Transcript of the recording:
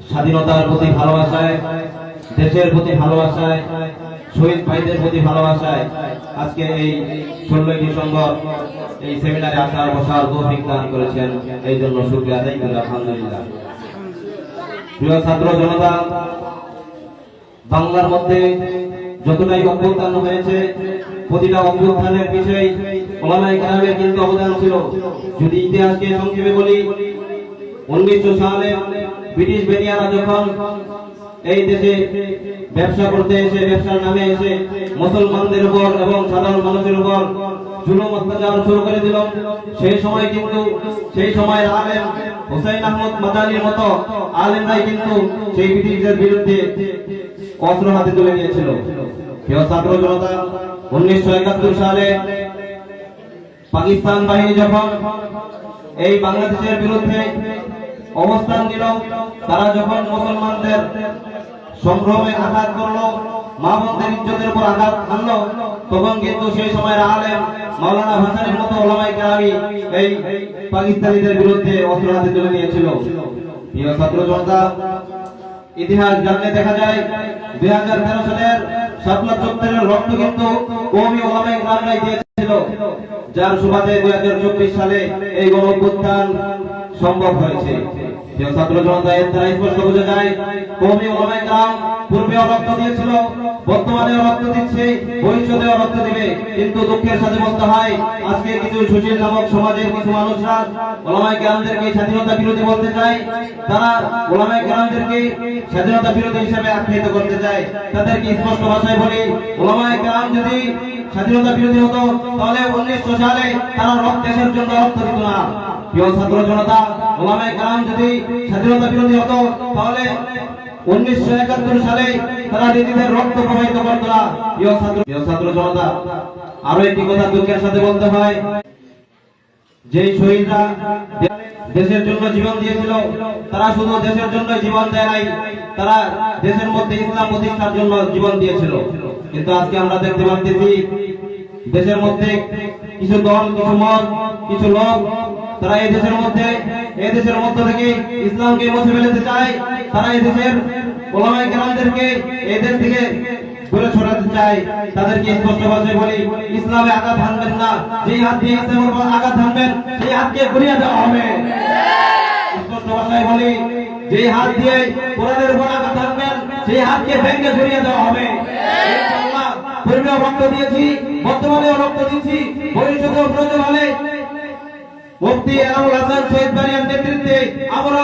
স্বাধীনতার প্রতি ভালোবাসায়, দেশের প্রতি ভালোবাসায়, শহীদ ভাইদের প্রতি ভালোবাসায় আজকে এই 16 ডিসেম্বর এই সেমিনারে আসার বসার তৌফিক দান করেছেন। এই জন্য শুকরিয়া আদায় করি আলহামদুলিল্লাহ। প্রিয় ছাত্র জনতা, বাংলার মধ্যে যতটাই অভ্যুত্থান হয়েছে, প্রতিটা অভ্যুত্থানের পিছনে ওলামায়ে কেরামের কিন্তু অবদান ছিল। যদি ইতিহাসকে সংক্ষেপে বলি, 1900 সালে ব্রিটিশ বেনিয়ারা যখন এই দেশে ব্যবসা করতে এসে, ব্যবসার নামে এসে মুসলমানদের উপর এবং সাধারণ মানুষের উপর জুলুম অত্যাচার শুরু করে দিল, সেই সময় কিন্তু সেই সময়ের আলেম হুসাইন আহমদ মাদানির মতো আলেমরাই কিন্তু সেই ব্রিটিশদের বিরুদ্ধে অস্ত্র হাতে তুলে নিয়েছিল। প্রিয় ছাত্র জনতা, 1971 সালে পাকিস্তান বাহিনী যখন এই বাংলাদেশের বিরুদ্ধে অবস্থান নিল, তারা যখন মুসলমানদের সংগ্রামে আঘাত করলো, মা বোনদের ইজ্জতের উপর আঘাত আনলো, তখন কিন্তু সেই সময়ের আলেম মাওলানা ভাসানীর মতো ওলামায়ে কেরাম এই পাকিস্তানিদের বিরুদ্ধে অস্ত্র হাতে তুলে নিয়েছিল। প্রিয় ছাত্র জনতা, ইতিহাস জানলে দেখা যায় 2013 সালের শাপলা চত্বরের রক্ত কিন্তু কওমি ওলামায়ে কেরামরাই দিয়েছিল, যার সুবাদে 2024 সালে এই গণঅভ্যুত্থান সম্ভব হয়েছে। প্রিয় ছাত্র জনতা, এর দ্বারা স্পষ্ট বোঝা যায় কওমি ওলামায়ে কেরাম পূর্বেও রক্ত দিয়েছিল, বর্তমানেও রক্ত দিচ্ছে, ভবিষ্যতেও রক্ত দিবে। কিন্তু দুঃখের সাথে বলতে হয়, আজকে কিছু সুশীল নামক সমাজের কিছু মানুষরা ওলামায়ে কেরামদেরকে স্বাধীনতা বিরোধী বলতে চায়। তারা ওলামায়ে কেরামদেরকে স্বাধীনতা বিরোধী হিসেবে আখ্যায়িত করতে চায়। তাদেরকে স্পষ্ট ভাষায় বলি, ওলামায়ে কেরাম যদি স্বাধীনতা বিরোধী হতো তাহলে 1900 সালে তারা দেশের জন্য রক্ত দিত না। প্রিয় ছাত্র জনতা, ওলামায়ে কেরাম যদি স্বাধীনতা বিরোধী হতো তাহলে 1971 সালে তারা নিজেদের রক্ত প্রবাহিত করত না। প্রিয় ছাত্র জনতা, আরো একটি কথা দুঃখের সাথে বলতে হয়, যেই শহীদরা দেশের জন্য জীবন দিয়েছিল, তারা শুধু দেশের জন্য জীবন দেয় নাই, তারা দেশের মধ্যে ইসলাম প্রতিষ্ঠার জন্য জীবন দিয়েছিল। কিন্তু আজকে আমরা দেখতে পাচ্ছি দেশের মধ্যে কিছু দল, কিছু মত, কিছু লোক তারা এই দেশের মধ্য থেকে ইসলামকে মুছে ফেলতে চায়। তারা এই দেশের ওলামায়ে কেরামদেরকে এই দেশ থেকে দূরে সরাতে চায়। তাদেরকে স্পষ্ট ভাষায় বলি, ইসলামে আঘাত হানবেন না। যেই হাত দিয়ে ইসলামের উপর আঘাত হানবেন সেই হাতকে ঘুরিয়ে দেওয়া হবে। স্পষ্ট ভাষায় বলি, যেই হাত দিয়ে কোরআনের উপর আঘাত হানবেন সেই হাতকে ভেঙে ঘুরিয়ে দেওয়া হবে। ইনশাআল্লাহ পূর্বেও রক্ত দিয়েছি, বর্তমানেও রক্ত দিচ্ছি, ভবিষ্যতেও প্রয়োজন হলে মুফতি এনামুল হাসান শহীদ বাড়ির নেতৃত্বে আমরা